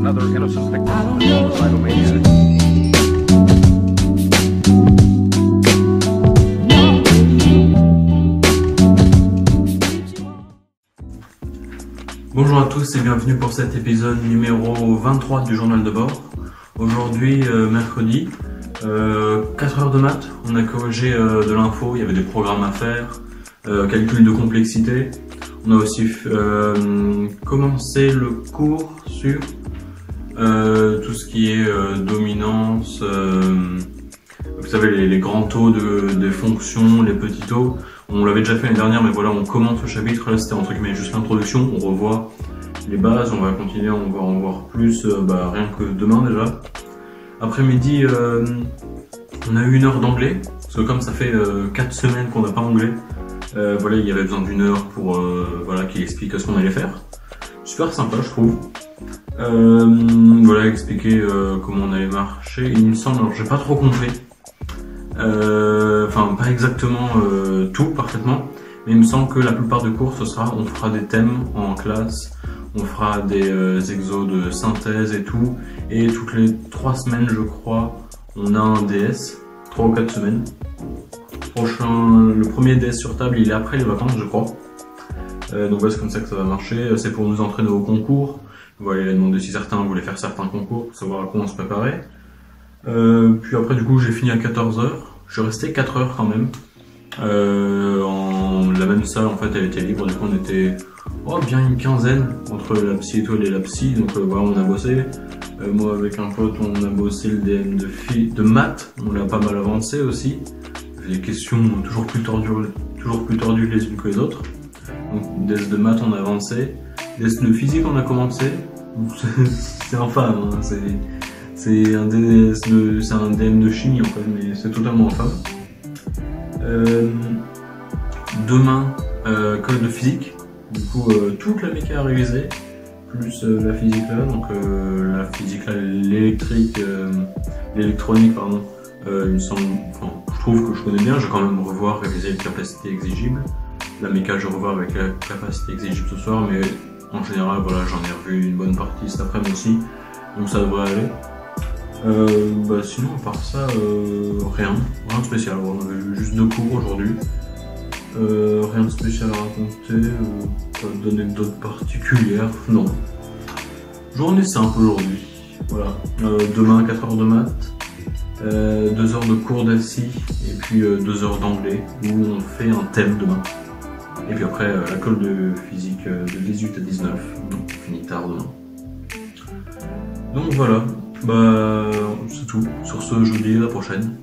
another innocent victim of a suicidal maniac. Bonjour à tous et bienvenue pour cet épisode numéro 23 du journal de bord. Aujourd'hui, mercredi, 4 heures de maths, on a corrigé de l'info, il y avait des programmes à faire, calcul de complexité. On a aussi commencé le cours sur tout ce qui est dominance, vous savez les grands taux des fonctions, les petits taux. On l'avait déjà fait l'année dernière, mais voilà, on commence le chapitre. Là, c'était entre guillemets juste l'introduction. On revoit les bases, on va continuer, on va en voir plus, rien que demain déjà. Après-midi, on a eu 1 heure d'anglais, parce que comme ça fait 4 semaines qu'on n'a pas anglais, voilà, il y avait besoin d'1 heure pour voilà, qu'il explique ce qu'on allait faire. Super sympa, je trouve. Voilà, expliquer comment on allait marcher. Il me semble, alors j'ai pas trop compris. Enfin, pas exactement tout parfaitement, mais il me semble que la plupart des cours, on fera des thèmes en classe, on fera des exos de synthèse et tout, et toutes les 3 semaines, je crois, on a un DS, 3 ou 4 semaines. Le premier DS sur table, il est après les vacances, je crois. Donc ouais, c'est comme ça que ça va marcher, c'est pour nous entraîner au concours. Voilà, il a demandé si certains voulaient faire certains concours, pour savoir à quoi on se préparait. Puis après, du coup, j'ai fini à 14 h. Je suis resté 4 heures quand même. La même salle, en fait, elle était libre. Du coup, on était bien une quinzaine entre la psy étoile et la psy. Donc voilà, on a bossé. Moi, avec un pote, on a bossé le DM de maths. On l'a pas mal avancé aussi. Les questions toujours plus tordues les unes que les autres. Donc, DS de maths, on a avancé. DS de physique, on a commencé. C'est infâme, hein, c'est un DM de chimie en fait, mais c'est totalement infâme. Demain, code de physique. Du coup, toute la méca à réviser, plus la physique là. Donc la physique là, l'électronique, pardon. Il me semble, enfin, je trouve que je connais bien. Je vais quand même revoir, réviser les capacités exigibles. La méca, je revois avec la capacité exigible ce soir, mais en général, voilà, j'en ai revu une bonne partie cet après-midi aussi, donc ça devrait aller. Sinon, à part ça, rien de spécial. On avait eu juste 2 cours aujourd'hui. Rien de spécial à raconter, pas d'anecdotes particulières, non. Journée simple aujourd'hui. Voilà. Demain, 4 heures de maths, 2 heures de cours d'assis, et puis 2 heures d'anglais, où on fait un thème demain. Et puis après, la colle de physique de 18 à 19, donc on finit tard demain. Donc voilà. C'est tout. Sur ce, je vous dis à la prochaine.